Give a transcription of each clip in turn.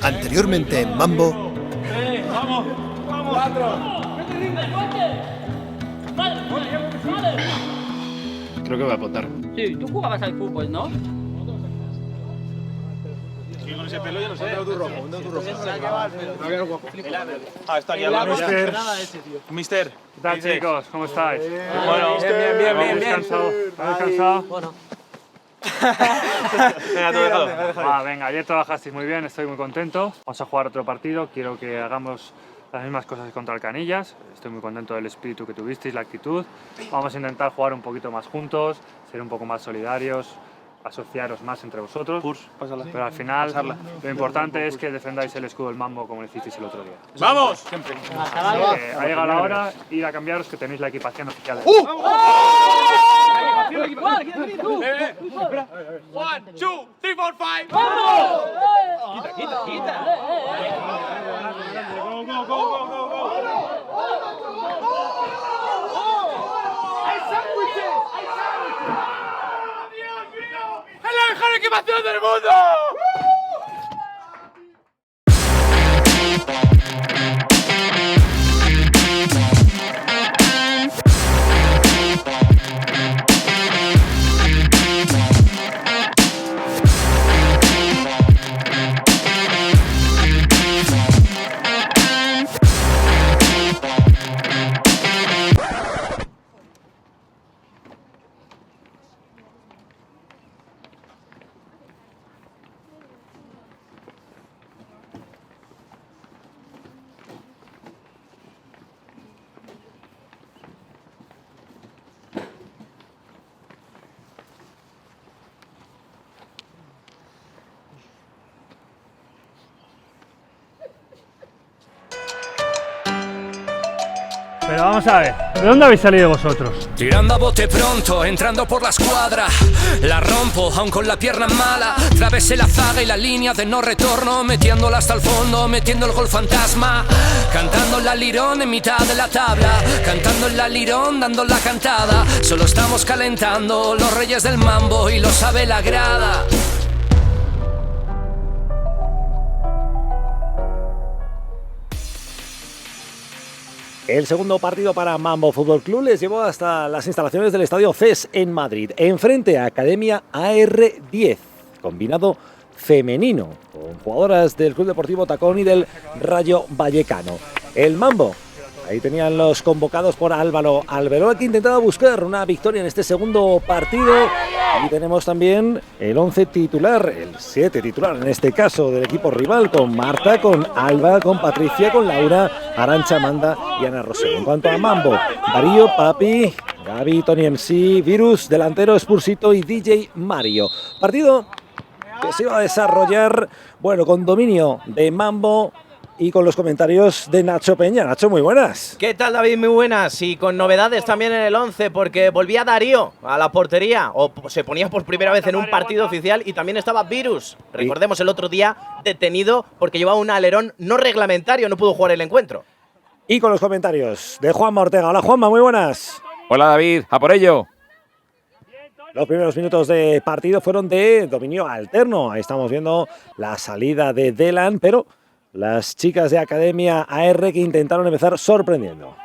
Anteriormente en Mambo. ¡Vamos! ¡Vamos! ¡Cuatro! Creo que voy a apuntar. Sí, tú jugabas al fútbol, ¿no? Sí, con ese pelo yo no sé. Un rojo. Está aquí al lado. Mister. ¿Qué tal, chicos? ¿Cómo estáis? Bueno, Bien. ¿Habéis descansado? ¿Habéis descansado? Bueno. Venga, tú déjalo. Venga, ayer trabajasteis muy bien, estoy muy contento. Vamos a jugar otro partido, quiero que hagamos las mismas cosas que contra el Canillas. Estoy muy contento del espíritu que tuvisteis, la actitud. Vamos a intentar jugar un poquito más juntos, ser un poco más solidarios, asociaros más entre vosotros. Pásala. Pero al final, lo importante es que defendáis el escudo del Mambo como lo hicisteis el otro día. ¡Vamos! Siempre. Ha llegado la hora, ir a cambiaros, que tenéis la equipación oficial. One, two, three, four, five. ¡Quita! ¡Es la mejor equipación del mundo! Pero vamos a ver, ¿de dónde habéis salido vosotros? Tirando a bote pronto, entrando por la escuadra. La rompo, aun con la pierna mala. Travesé la zaga y la línea de no retorno, metiéndola hasta el fondo, metiendo el gol fantasma. Cantando la lirón en mitad de la tabla, cantando la lirón, dando la cantada. Solo estamos calentando, los reyes del mambo, y lo sabe la grada. El segundo partido para Mambo Fútbol Club les llevó hasta las instalaciones del Estadio CES en Madrid, enfrente a Academia AR10, combinado femenino, con jugadoras del Club Deportivo Tacón y del Rayo Vallecano. El Mambo, ahí tenían los convocados por Álvaro Arbeloa, que intentaba buscar una victoria en este segundo partido. Y tenemos también el 11 titular, el 7 titular en este caso del equipo rival, con Marta, con Alba, con Patricia, con Laura, Arantxa, Amanda y Ana Rosero. En cuanto a Mambo, Darío, Papi, Gaby, Tony MC, Virus, delantero, Spursito y DJ Mario. Partido que se iba a desarrollar, bueno, con dominio de Mambo y con los comentarios de Nacho Peña. Nacho, muy buenas. ¿Qué tal, David? Muy buenas. Y con novedades también en el 11, porque volvía Darío a la portería, o se ponía por primera vez en un partido oficial, y también estaba Virus. Recordemos, el otro día detenido porque llevaba un alerón no reglamentario, no pudo jugar el encuentro. Y con los comentarios de Juanma Ortega. Hola, Juanma, muy buenas. Hola, David, a por ello. Los primeros minutos de partido fueron de dominio alterno. Ahí estamos viendo la salida de Delan, pero las chicas de Academia AR que intentaron empezar sorprendiendo.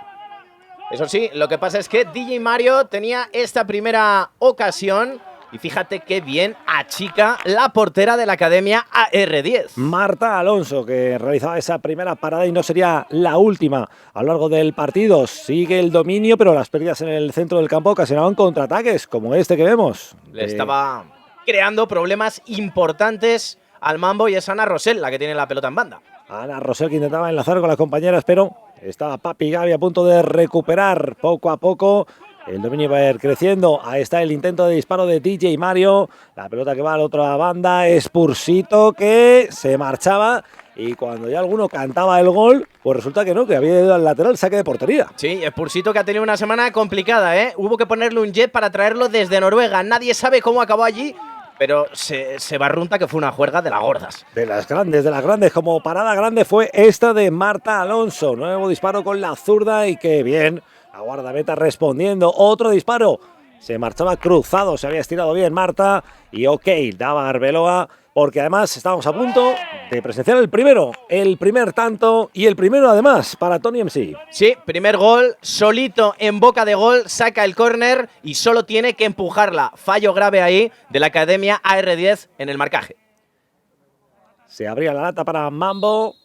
Eso sí, lo que pasa es que DJ Mario tenía esta primera ocasión y fíjate qué bien achica la portera de la Academia AR10. Marta Alonso, que realizaba esa primera parada y no sería la última a lo largo del partido. Sigue el dominio, pero las pérdidas en el centro del campo ocasionaban contraataques, como este que vemos. Le estaba creando problemas importantes al Mambo, y es Ana Rosell la que tiene la pelota en banda. Ana Rosell, que intentaba enlazar con las compañeras, pero estaba Papi y Gaby a punto de recuperar poco a poco. El dominio va a ir creciendo. Ahí está el intento de disparo de DJ Mario. La pelota que va a la otra banda. Spursito, que se marchaba. Y cuando ya alguno cantaba el gol, pues resulta que no, que había ido al lateral, saque de portería. Sí, Spursito, que ha tenido una semana complicada, ¿eh? Hubo que ponerle un jet para traerlo desde Noruega. Nadie sabe cómo acabó allí, pero se barrunta que fue una juerga de las gordas. De las grandes. Como parada grande fue esta de Marta Alonso. Nuevo disparo con la zurda y qué bien. La guardameta respondiendo. Otro disparo. Se marchaba cruzado, se había estirado bien Marta. Y ok, daba Arbeloa porque además estábamos a punto de presenciar el primer tanto y el primero además para Tony MC. Sí, primer gol, solito en boca de gol, saca el córner y solo tiene que empujarla. Fallo grave ahí de la Academia AR10 en el marcaje. Se abría la lata para Mambo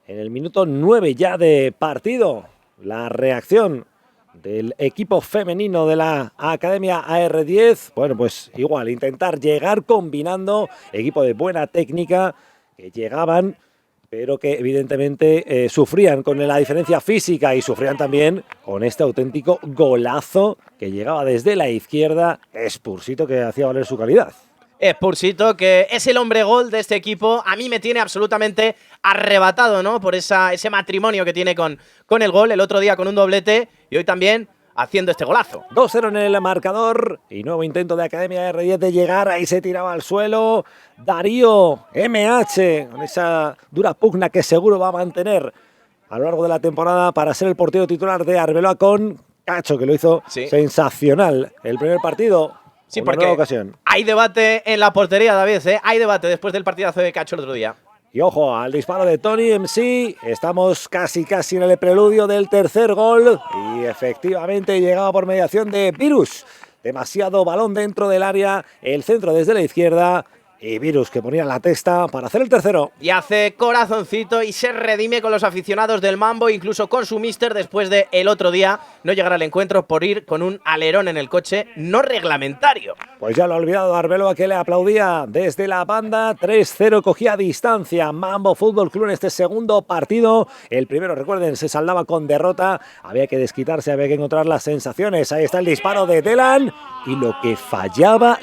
en el minuto 9 ya de partido. La reacción del equipo femenino de la Academia AR10, bueno, pues igual, intentar llegar combinando, equipo de buena técnica, que llegaban, pero que evidentemente sufrían con la diferencia física y sufrían también con este auténtico golazo que llegaba desde la izquierda, Spursito, que hacía valer su calidad. Spursito, que es el hombre gol de este equipo, a mí me tiene absolutamente arrebatado, ¿no? Por ese matrimonio que tiene con el gol, el otro día con un doblete y hoy también haciendo este golazo. 2-0 en el marcador y nuevo intento de Academia R10 de llegar, ahí se tiraba al suelo Darío MH, con esa dura pugna que seguro va a mantener a lo largo de la temporada para ser el portero titular de Arbeloa con Cacho, que lo hizo sensacional el primer partido. Sí, porque porque ocasión. Hay debate en la portería, David, ¿eh? Hay debate después del partidazo de Cacho el otro día. Y ojo al disparo de Tony MC, estamos casi en el preludio del tercer gol y efectivamente llegaba por mediación de Virus. Demasiado balón dentro del área, el centro desde la izquierda y Virus que ponía la testa para hacer el tercero. Y hace corazoncito y se redime con los aficionados del Mambo, incluso con su míster después de el otro día no llegar al encuentro por ir con un alerón en el coche no reglamentario. Pues ya lo ha olvidado Arbeloa, que le aplaudía desde la banda. 3-0 cogía distancia Mambo Fútbol Club en este segundo partido. El primero, recuerden, se saldaba con derrota. Había que desquitarse, había que encontrar las sensaciones. Ahí está el disparo de Delan. Y lo que fallaba,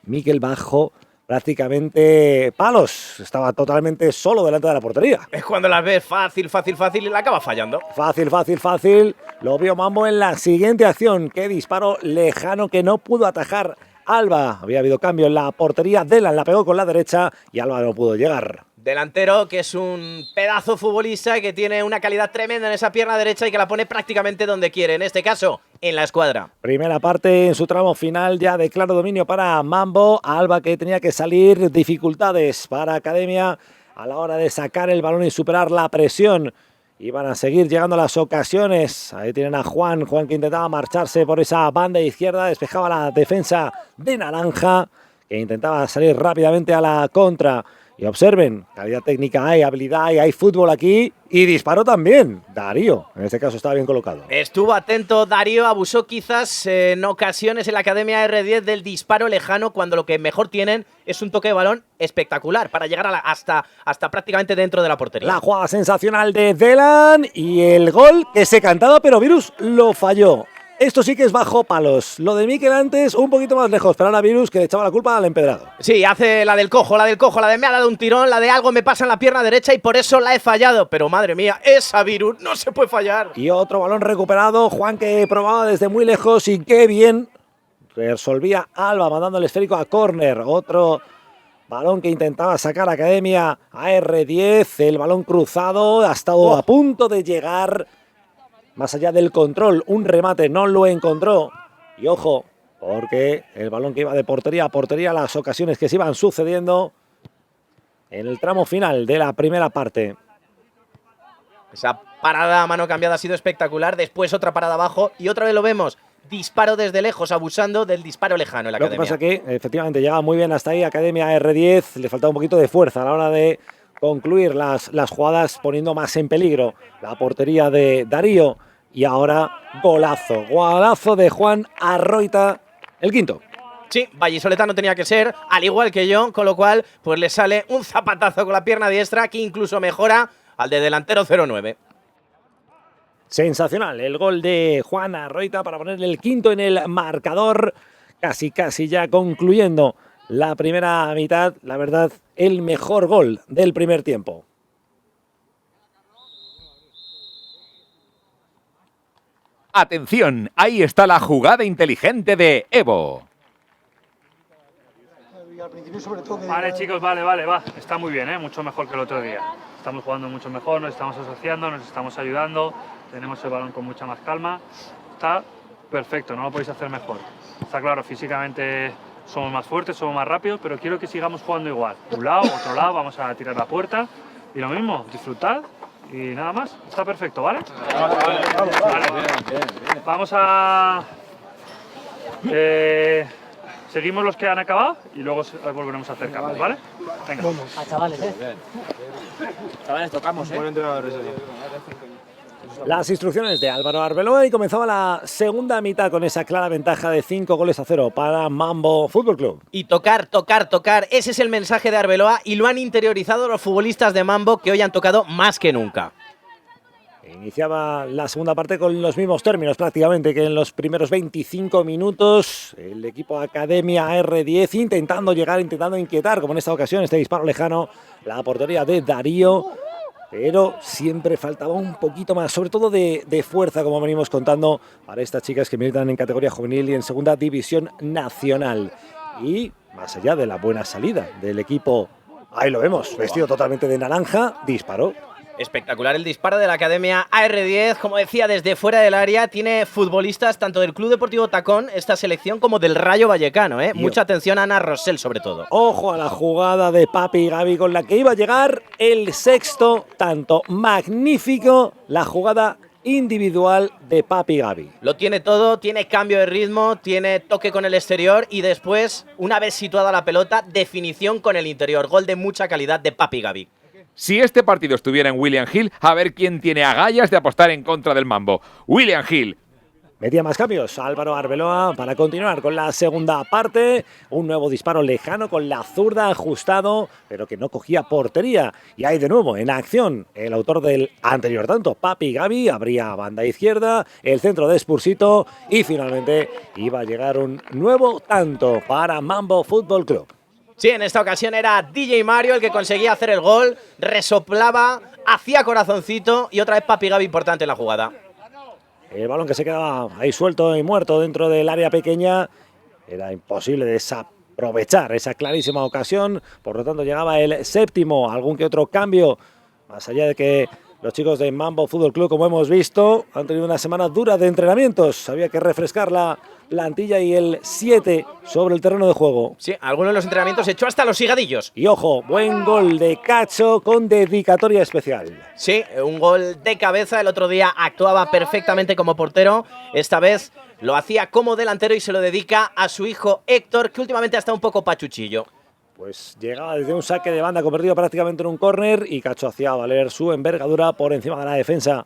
Miquel Bajo, prácticamente palos. Estaba totalmente solo delante de la portería. Es cuando las ves fácil y la acaba fallando. Fácil. Lo vio Mambo en la siguiente acción. Qué disparo lejano que no pudo atajar Alba. Había habido cambio en la portería. Delan la pegó con la derecha y Alba no pudo llegar. Delantero que es un pedazo futbolista que tiene una calidad tremenda en esa pierna derecha y que la pone prácticamente donde quiere, en este caso, en la escuadra. Primera parte en su tramo final ya de claro dominio para Mambo. Alba que tenía que salir, dificultades para Academia a la hora de sacar el balón y superar la presión. Iban a seguir llegando las ocasiones. Ahí tienen a Juan que intentaba marcharse por esa banda izquierda, despejaba la defensa de Naranja, que intentaba salir rápidamente a la contra. Y observen, calidad técnica hay, habilidad hay fútbol aquí y disparó también. Darío, en este caso estaba bien colocado. Estuvo atento Darío, abusó quizás en ocasiones en la Academia R10 del disparo lejano cuando lo que mejor tienen es un toque de balón espectacular para llegar a hasta prácticamente dentro de la portería. La jugada sensacional de Delan y el gol que se cantaba pero Virus lo falló. Esto sí que es bajo palos. Lo de Miquel antes un poquito más lejos, pero ahora Virus que le echaba la culpa al empedrado. Sí, hace la del cojo, la de me ha dado un tirón, la de algo me pasa en la pierna derecha y por eso la he fallado. Pero madre mía, esa Virus no se puede fallar. Y otro balón recuperado, Juan que probaba desde muy lejos y qué bien resolvía Alba mandando el esférico a córner. Otro balón que intentaba sacar Academia a R10, el balón cruzado, ha estado a punto de llegar. Más allá del control, un remate no lo encontró. Y ojo, porque el balón que iba de portería a portería, las ocasiones que se iban sucediendo en el tramo final de la primera parte. Esa parada a mano cambiada ha sido espectacular. Después otra parada abajo y otra vez lo vemos. Disparo desde lejos, abusando del disparo lejano en la Academia. Lo que pasa que efectivamente llegaba muy bien hasta ahí Academia R10. Le faltaba un poquito de fuerza a la hora de concluir las jugadas, poniendo más en peligro la portería de Darío. Y ahora golazo de Juan Arroita, el quinto. Sí, vallisoletano tenía que ser, al igual que yo, con lo cual pues le sale un zapatazo con la pierna diestra que incluso mejora al de delantero 0-9. Sensacional el gol de Juan Arroita para ponerle el quinto en el marcador. Casi ya concluyendo la primera mitad. La verdad, el mejor gol del primer tiempo. Atención, ahí está la jugada inteligente de Evo. Vale, chicos, vale, va. Está muy bien, mucho mejor que el otro día. Estamos jugando mucho mejor, nos estamos asociando, nos estamos ayudando, tenemos el balón con mucha más calma. Está perfecto, no lo podéis hacer mejor. Está claro, físicamente somos más fuertes, somos más rápidos, pero quiero que sigamos jugando igual. Un lado, otro lado, vamos a tirar la puerta y lo mismo, disfrutad y nada más. Está perfecto, ¿vale? Vale. Vamos a... seguimos los que han acabado y luego volveremos a hacer cambios, ¿vale? Venga. Chavales, tocamos, ¿eh? Las instrucciones de Álvaro Arbeloa y comenzaba la segunda mitad con esa clara ventaja de 5-0 para Mambo Fútbol Club. Y tocar. Ese es el mensaje de Arbeloa y lo han interiorizado los futbolistas de Mambo, que hoy han tocado más que nunca. Iniciaba la segunda parte con los mismos términos prácticamente que en los primeros 25 minutos. El equipo Academia R10 intentando llegar, intentando inquietar, como en esta ocasión, este disparo lejano, la portería de Darío. Pero siempre faltaba un poquito más, sobre todo de fuerza, como venimos contando, para estas chicas que militan en categoría juvenil y en segunda división nacional. Y más allá de la buena salida del equipo, ahí lo vemos, vestido totalmente de naranja, disparó. Espectacular el disparo de la Academia AR10, como decía, desde fuera del área. Tiene futbolistas tanto del Club Deportivo Tacón, esta selección, como del Rayo Vallecano. Mucha atención a Ana Rosell, sobre todo. Ojo a la jugada de Papi Gaby con la que iba a llegar el sexto tanto. Magnífico la jugada individual de Papi Gaby. Lo tiene todo, tiene cambio de ritmo, tiene toque con el exterior y después, una vez situada la pelota, definición con el interior. Gol de mucha calidad de Papi Gaby. Si este partido estuviera en William Hill, a ver quién tiene agallas de apostar en contra del Mambo. William Hill. Metía más cambios Álvaro Arbeloa para continuar con la segunda parte. Un nuevo disparo lejano con la zurda, ajustado, pero que no cogía portería. Y ahí de nuevo en acción el autor del anterior tanto, Papi Gaby, abría banda izquierda, el centro de Spursito y finalmente iba a llegar un nuevo tanto para Mambo Fútbol Club. Sí, en esta ocasión era DJ Mario el que conseguía hacer el gol, resoplaba, hacía corazoncito y otra vez Papi Gaby importante en la jugada. El balón que se quedaba ahí suelto y muerto dentro del área pequeña, era imposible desaprovechar esa clarísima ocasión, por lo tanto llegaba el séptimo, algún que otro cambio, más allá de que los chicos de Mambo Fútbol Club, como hemos visto, han tenido una semana dura de entrenamientos, había que refrescar la plantilla y el 7 sobre el terreno de juego. Sí, algunos de los entrenamientos echó hasta los higadillos. Y ojo, buen gol de Cacho con dedicatoria especial. Sí, un gol de cabeza. El otro día actuaba perfectamente como portero. Esta vez lo hacía como delantero y se lo dedica a su hijo Héctor, que últimamente ha estado un poco pachuchillo. Pues llegaba desde un saque de banda convertido prácticamente en un córner y Cacho hacía valer su envergadura por encima de la defensa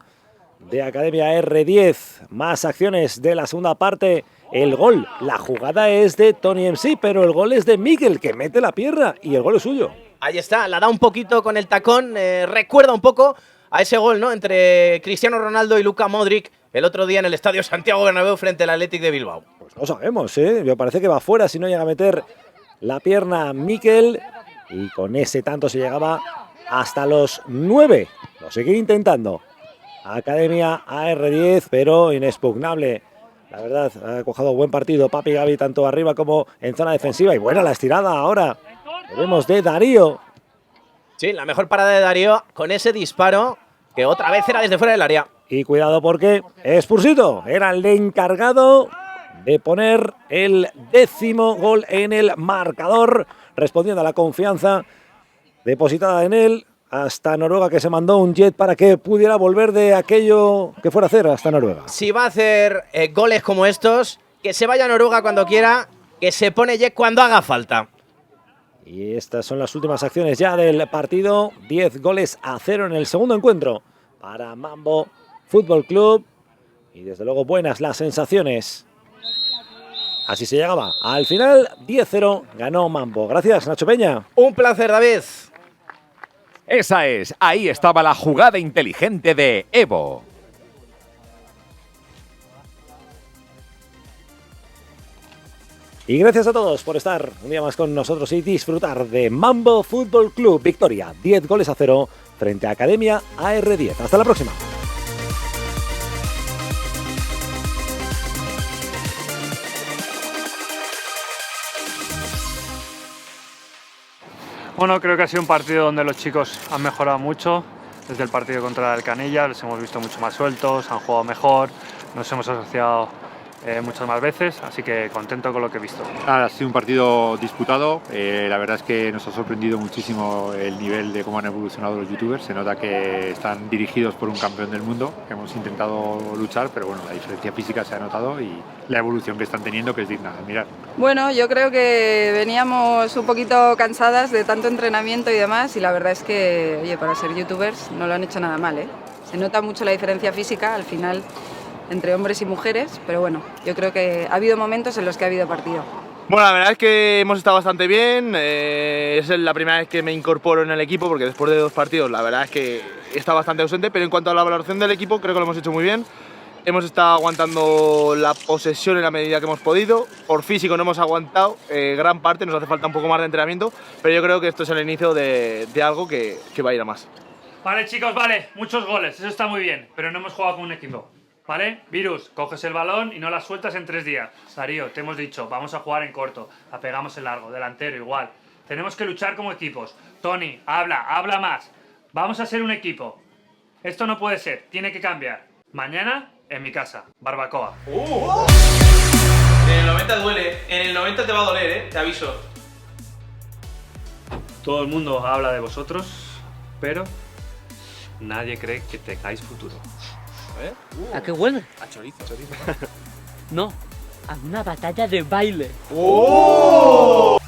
de Academia R10. Más acciones de la segunda parte. El gol, la jugada es de Tony MC, pero el gol es de Miguel, que mete la pierna y el gol es suyo. Ahí está, la da un poquito con el tacón, recuerda un poco a ese gol, ¿no?, entre Cristiano Ronaldo y Luka Modric el otro día en el Estadio Santiago Bernabéu frente al Athletic de Bilbao. Pues no sabemos, me parece que va fuera si no llega a meter la pierna Miguel, y con ese tanto se llegaba hasta los 9. Lo sigue intentando Academia AR10, pero inexpugnable. La verdad, ha cojado buen partido Papi Gaby, tanto arriba como en zona defensiva. Y buena la estirada ahora. Vemos de Darío. Sí, la mejor parada de Darío con ese disparo que otra vez era desde fuera del área. Y cuidado porque Spursito era el encargado de poner el 10º gol en el marcador, respondiendo a la confianza depositada en él. Hasta Noruega, que se mandó un jet para que pudiera volver de aquello que fuera a hacer hasta Noruega. Si va a hacer goles como estos, que se vaya a Noruega cuando quiera, que se pone jet cuando haga falta. Y estas son las últimas acciones ya del partido. 10-0 en el segundo encuentro para Mambo Fútbol Club. Y desde luego buenas las sensaciones. Así se llegaba al final. 10-0 ganó Mambo. Gracias, Nacho Peña. Un placer, David. Esa es, ahí estaba la jugada inteligente de Evo. Y gracias a todos por estar un día más con nosotros y disfrutar de Mambo Fútbol Club. Victoria 10-0 frente a Academia AR10. Hasta la próxima. Bueno, creo que ha sido un partido donde los chicos han mejorado mucho. Desde el partido contra el Canilla les hemos visto mucho más sueltos, han jugado mejor, nos hemos asociado muchas más veces, así que contento con lo que he visto. Ha sido un partido disputado, la verdad es que nos ha sorprendido muchísimo el nivel de cómo han evolucionado los youtubers, se nota que están dirigidos por un campeón del mundo, que hemos intentado luchar, pero bueno, la diferencia física se ha notado y la evolución que están teniendo que es digna de mirar. Bueno, yo creo que veníamos un poquito cansadas de tanto entrenamiento y demás y la verdad es que, oye, para ser youtubers no lo han hecho nada mal, ¿eh? Se nota mucho la diferencia física al final entre hombres y mujeres, pero bueno, yo creo que ha habido momentos en los que ha habido partido. Bueno, la verdad es que hemos estado bastante bien, es la primera vez que me incorporo en el equipo porque después de 2 partidos la verdad es que está bastante ausente, pero en cuanto a la valoración del equipo creo que lo hemos hecho muy bien. Hemos estado aguantando la posesión en la medida que hemos podido, por físico no hemos aguantado gran parte, nos hace falta un poco más de entrenamiento, pero yo creo que esto es el inicio de algo que va a ir a más. Vale chicos, vale, muchos goles, eso está muy bien, pero no hemos jugado con un equipo. ¿Vale? Virus, coges el balón y no la sueltas en 3 días. Darío, te hemos dicho, vamos a jugar en corto, la pegamos en largo, delantero igual. Tenemos que luchar como equipos. Tony, habla más. Vamos a ser un equipo. Esto no puede ser, tiene que cambiar. Mañana, en mi casa, barbacoa. En el 90 duele, en el 90 te va a doler, te aviso. Todo el mundo habla de vosotros, pero nadie cree que tengáis futuro. ¿A qué huele? A chorizo. No, a una batalla de baile. ¡Oh!